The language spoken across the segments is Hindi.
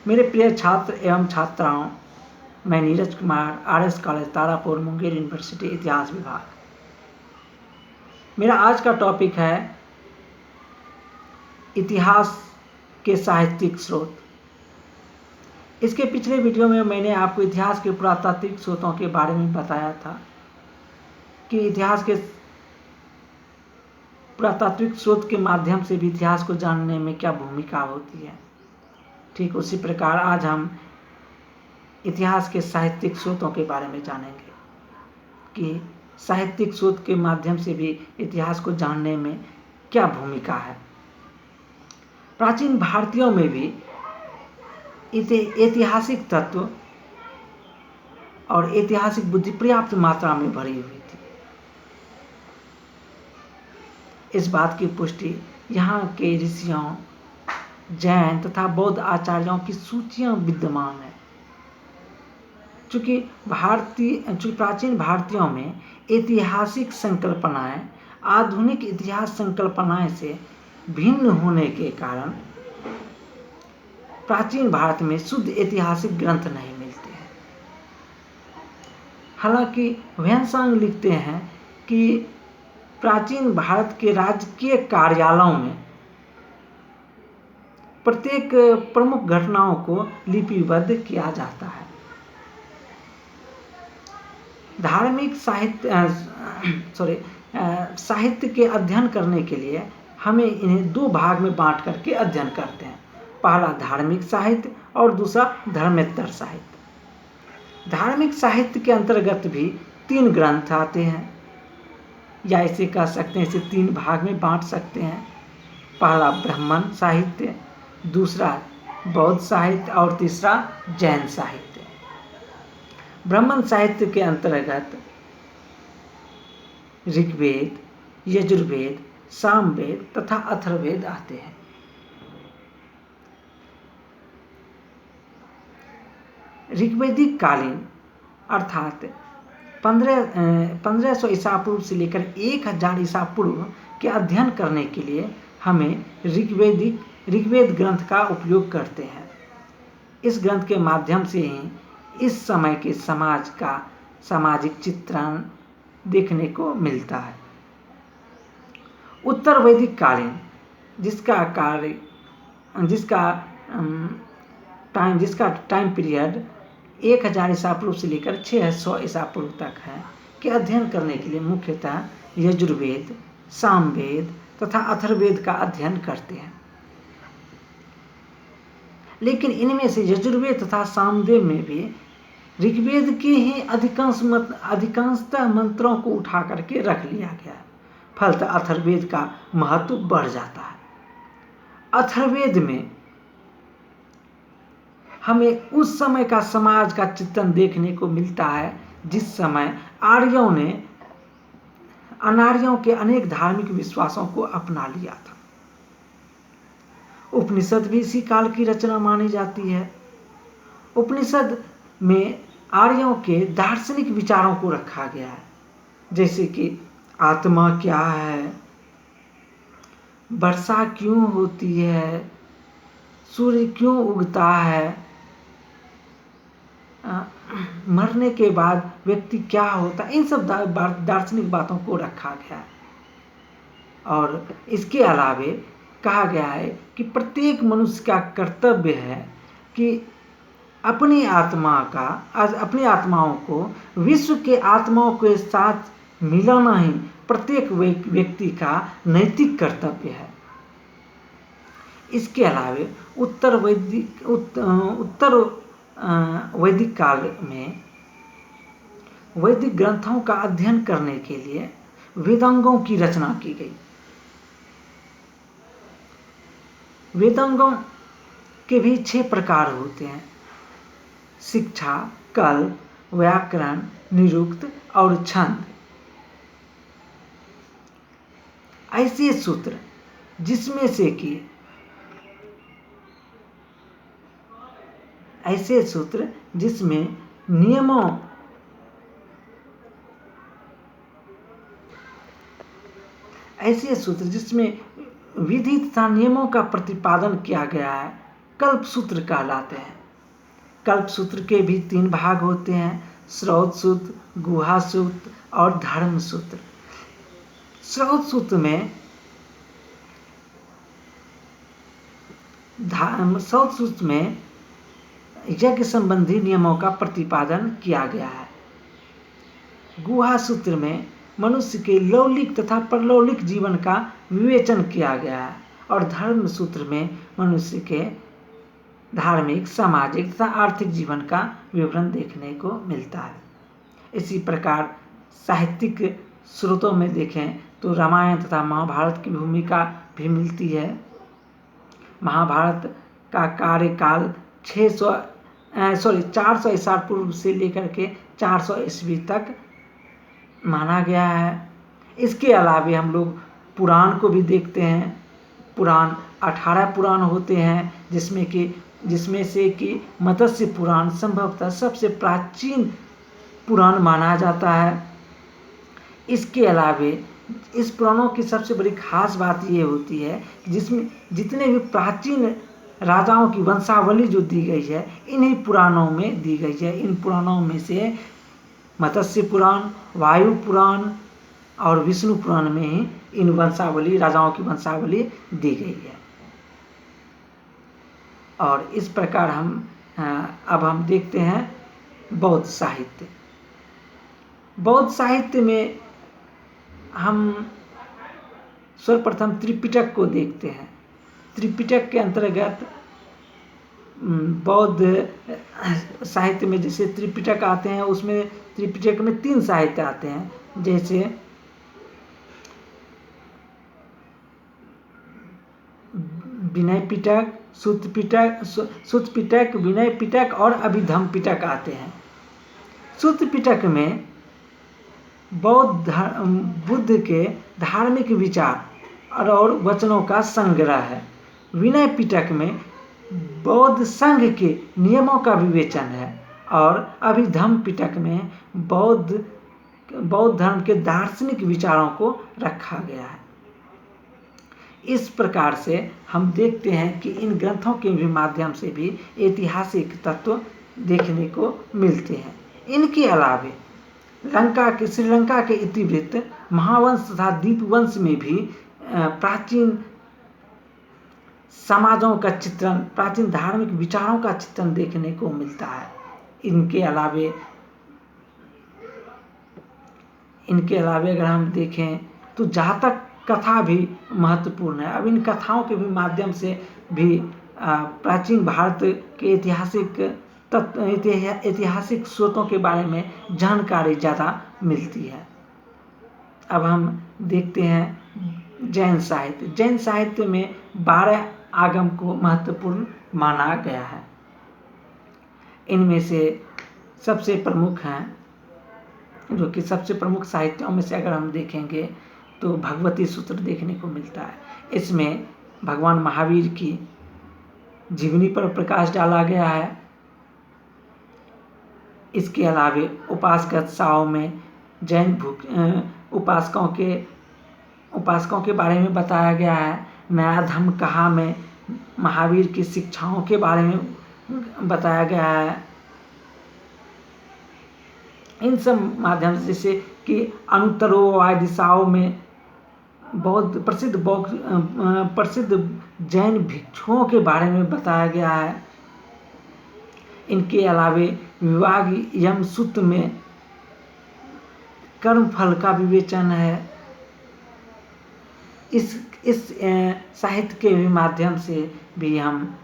मेरे प्रिय छात्र एवं छात्राओं, मैं Neeraj Kumar, RS college Tarapur, Munger university, इतिहास विभाग। मेरा आज का टॉपिक है इतिहास के साहित्यिक स्रोत। इसके पिछले वीडियो में मैंने आपको इतिहास के पुरातात्विक स्रोतों के बारे में बताया था कि इतिहास के पुरातात्विक स्रोत के माध्यम से भी इतिहास को जानने में क्या भूमिका होती है। ठीक उसी प्रकार आज हम इतिहास के साहित्यिक स्रोतों के बारे में जानेंगे कि साहित्यिक स्रोत के माध्यम से भी इतिहास को जानने में क्या भूमिका है। प्राचीन भारतीयों में भी ऐतिहासिक तत्व और ऐतिहासिक बुद्धि पर्याप्त मात्रा में भरी हुई थी। इस बात की पुष्टि यहाँ के ऋषियों, जैन तथा बौद्ध आचार्यों की सूचियां विद्यमान है। चूँकि प्राचीन भारतीयों में ऐतिहासिक संकल्पनाएं आधुनिक इतिहास संकल्पनाएं से भिन्न होने के कारण प्राचीन भारत में शुद्ध ऐतिहासिक ग्रंथ नहीं मिलते हैं। हालांकि ह्वेनसांग लिखते हैं कि प्राचीन भारत के राजकीय कार्यालयों में प्रत्येक प्रमुख घटनाओं को लिपिबद्ध किया जाता है। धार्मिक साहित्य के अध्ययन करने के लिए हमें इन्हें दो भाग में बांट करके अध्ययन करते हैं। पहला धार्मिक साहित्य और दूसरा धर्मेत्तर साहित्य। धार्मिक साहित्य के अंतर्गत भी 3 ग्रंथ आते हैं, या इसे कह सकते हैं, इसे 3 भाग में बांट सकते हैं। पहला ब्राह्मण साहित्य, दूसरा बौद्ध साहित्य और तीसरा जैन साहित्य। ब्राह्मण साहित्य के अंतर्गत ऋग्वेद, यजुर्वेद, सामवेद तथा अथर्ववेद आते हैं। ऋग्वेदिक कालीन अर्थात 1500 ईसा पूर्व से लेकर 1000 ईसा पूर्व के अध्ययन करने के लिए हमें ऋग्वेद ग्रंथ का उपयोग करते हैं। इस ग्रंथ के माध्यम से ही इस समय के समाज का सामाजिक चित्रण देखने को मिलता है। उत्तर वैदिक कालीन जिसका टाइम पीरियड 1000 ईसा पूर्व से लेकर 600 ईसा पूर्व तक है, के अध्ययन करने के लिए मुख्यतः यजुर्वेद, सामवेद तथा अथर्ववेद का अध्ययन करते हैं। लेकिन इनमें से यजुर्वेद तथा सामवेद में भी ऋग्वेद के ही अधिकांशतः मंत्रों को उठा करके रख लिया गया है। फलतः अथर्ववेद का महत्व बढ़ जाता है। अथर्ववेद में हमें उस समय का समाज का चित्रण देखने को मिलता है जिस समय आर्यों ने अनार्यों के अनेक धार्मिक विश्वासों को अपना लिया था। उपनिषद भी इसी काल की रचना मानी जाती है। उपनिषद में आर्यों के दार्शनिक विचारों को रखा गया है, जैसे कि आत्मा क्या है, वर्षा क्यों होती है, सूर्य क्यों उगता है, मरने के बाद व्यक्ति क्या होता है, इन सब दार्शनिक बातों को रखा गया है। और इसके अलावे कहा गया है कि प्रत्येक मनुष्य का कर्तव्य है कि अपनी आत्माओं को विश्व के आत्माओं के साथ मिलाना ही प्रत्येक व्यक्ति का नैतिक कर्तव्य है। इसके अलावे उत्तर वैदिक काल में वैदिक ग्रंथों का अध्ययन करने के लिए वेदांगों की रचना की गई। वेदांगों के भी 6 प्रकार होते हैं: शिक्षा, कल्प, व्याकरण, निरुक्त और छंद। ऐसे सूत्र जिसमें विधि तथा नियमों का प्रतिपादन किया गया है, कल्पसूत्र कहलाते हैं। कल्पसूत्र के भी 3 भाग होते हैं, स्रोत सूत्र, गुहा सूत्र और धर्म सूत्र। स्रोत सूत्र में यज्ञ संबंधी नियमों का प्रतिपादन किया गया है। गुहा सूत्र में मनुष्य के लौकिक तथा परलौकिक जीवन का विवेचन किया गया है और धर्म सूत्र में मनुष्य के धार्मिक, सामाजिक तथा आर्थिक जीवन का विवरण देखने को मिलता है। इसी प्रकार साहित्यिक स्रोतों में देखें तो रामायण तथा महाभारत की भूमिका भी मिलती है। महाभारत का कार्यकाल 400 ईसा पूर्व से लेकर के 400 ईस्वी तक माना गया है। इसके अलावा हम लोग पुराण को भी देखते हैं। पुराण 18 पुराण होते हैं, जिसमें से कि मत्स्य पुराण संभवतः सबसे प्राचीन पुराण माना जाता है। इसके अलावा इस पुराणों की सबसे बड़ी खास बात ये होती है कि जिसमें जितने भी प्राचीन राजाओं की वंशावली जो दी गई है, इन्हीं पुराणों में दी गई है। इन पुराणों में से मत्स्य पुराण, वायु पुराण और विष्णु पुराण में ही इन राजाओं की वंशावली दी गई है। और इस प्रकार अब हम देखते हैं बौद्ध साहित्य। बौद्ध साहित्य में हम सर्वप्रथम त्रिपिटक को देखते हैं। त्रिपिटक के अंतर्गत बौद्ध साहित्य में जैसे त्रिपिटक आते हैं, उसमें त्रिपिटक में 3 साहित्य आते हैं, जैसे विनय पिटक, सुत्त पिटक, विनय पिटक और अभिधम पिटक आते हैं। सुत्त पिटक में बुद्ध के धार्मिक विचार और वचनों का संग्रह है। विनय पिटक में बौद्ध संघ के नियमों का विवेचन है और अभिधम पिटक में बौद्ध धर्म के दार्शनिक विचारों को रखा गया है। इस प्रकार से हम देखते हैं कि इन ग्रंथों के भी माध्यम से भी ऐतिहासिक तत्व देखने को मिलते हैं। इनके अलावे श्रीलंका के इतिवृत्त, महावंश तथा दीपवंश में भी प्राचीन समाजों का चित्रण, प्राचीन धार्मिक विचारों का चित्रण देखने को मिलता है। इनके अलावे अगर हम देखें तो जातक कथा भी महत्वपूर्ण है। अब इन कथाओं के भी माध्यम से भी प्राचीन भारत के ऐतिहासिक स्रोतों के बारे में जानकारी ज़्यादा मिलती है। अब हम देखते हैं जैन साहित्य। जैन साहित्य में 12 आगम को महत्वपूर्ण माना गया है। इनमें से सबसे प्रमुख हैं, जो कि सबसे प्रमुख साहित्यों में से अगर हम देखेंगे तो भगवती सूत्र देखने को मिलता है। इसमें भगवान महावीर की जीवनी पर प्रकाश डाला गया है। इसके अलावा उपासकत्साओं में जैन उपासकों के बारे में बताया गया है। नया धम्म कहा में महावीर की शिक्षाओं के बारे में बताया गया है। इन सब माध्यम से, जैसे कि अनुत्तरोवाय दिशाओं में प्रसिद्ध जैन भिक्षुओं के बारे में बताया गया है। इनके अलावे विवाह यम सूत्र में कर्म फल का विवेचन है। इस साहित्य के माध्यम से भी हम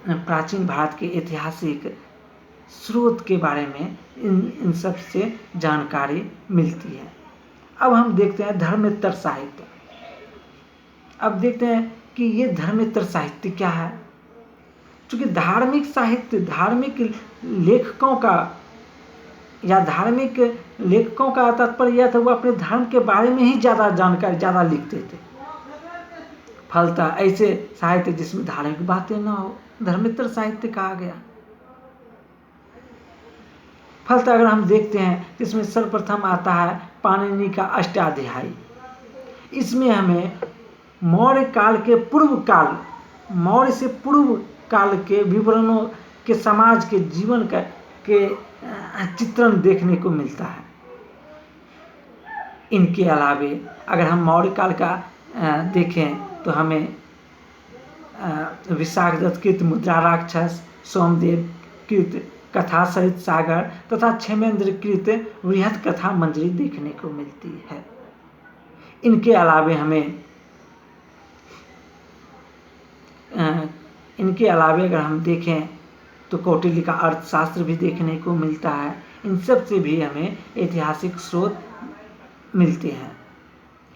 प्राचीन भारत के ऐतिहासिक स्रोत के बारे में इन सब से जानकारी मिलती है। अब हम देखते हैं धर्मेत्तर साहित्य। अब देखते हैं कि ये धर्मेत्तर साहित्य क्या है। क्योंकि धार्मिक साहित्य धार्मिक लेखकों का तात्पर्य यह था, वो अपने धर्म के बारे में ही ज़्यादा लिखते थे। फलतः ऐसे साहित्य जिसमें धार्मिक बातें ना हो, धर्मेत्तर साहित्य कहा गया। फलतः अगर हम देखते हैं, इसमें सर्वप्रथम आता है पाणिनि का अष्टाध्यायी। इसमें हमें मौर्य से पूर्व काल के विवरणों के समाज के जीवन का के चित्रण देखने को मिलता है। इनके अलावे अगर हम मौर्य काल का देखें तो हमें विशाखदत्त कृत मुद्रा राक्षस, सोमदेव कृत कथा सहित सागर तथा क्षेमेंद्र कृत वृहद कथा मंजरी देखने को मिलती है। इनके अलावे अगर हम देखें तो कौटिल्य का अर्थशास्त्र भी देखने को मिलता है। इन सब से भी हमें ऐतिहासिक स्रोत मिलते हैं।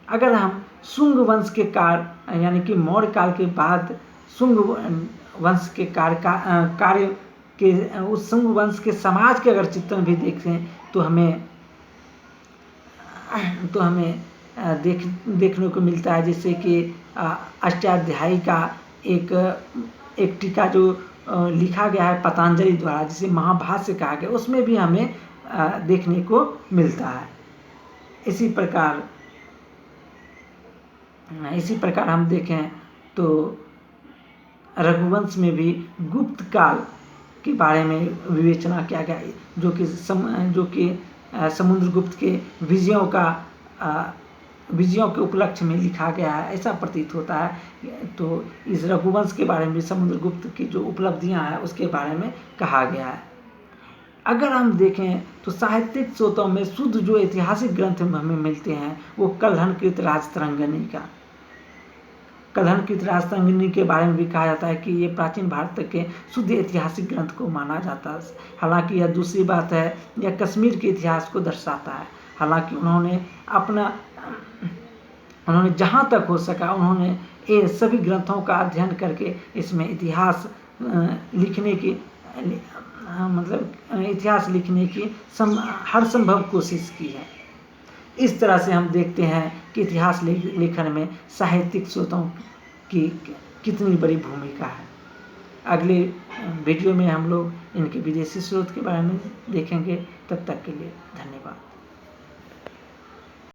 अगर हम शुंग वंश के कार्य यानी कि मौर्य काल के बाद शुंग वंश के कार्य के उस शुंग वंश के समाज के अगर चित्रण भी देखें तो हमें देखने को मिलता है। जैसे कि अष्टाध्यायी का एक टीका जो लिखा गया है पतंजलि द्वारा, जिसे महाभाष्य कहा गया, उसमें भी हमें देखने को मिलता है। इसी प्रकार हम देखें तो रघुवंश में भी गुप्त काल के बारे में विवेचना किया गया, जो कि समुद्रगुप्त के विजयों के उपलक्ष्य में लिखा गया है, ऐसा प्रतीत होता है। तो इस रघुवंश के बारे में भी समुद्रगुप्त की जो उपलब्धियां हैं उसके बारे में कहा गया है। अगर हम देखें तो साहित्यिक स्रोतों में शुद्ध जो ऐतिहासिक ग्रंथ हमें मिलते हैं वो कल्हणकृत राजतरंगिणी के बारे में भी कहा जाता है कि ये प्राचीन भारत के शुद्ध ऐतिहासिक ग्रंथ को माना जाता है। हालांकि यह दूसरी बात है, यह कश्मीर के इतिहास को दर्शाता है। हालांकि उन्होंने जहाँ तक हो सका उन्होंने ये सभी ग्रंथों का अध्ययन करके इसमें इतिहास लिखने की हर संभव कोशिश की है। इस तरह से हम देखते हैं कि इतिहास लेखन में साहित्यिक स्रोतों की कितनी बड़ी भूमिका है। अगले वीडियो में हम लोग इनके विदेशी स्रोत के बारे में देखेंगे। तब तक के लिए धन्यवाद।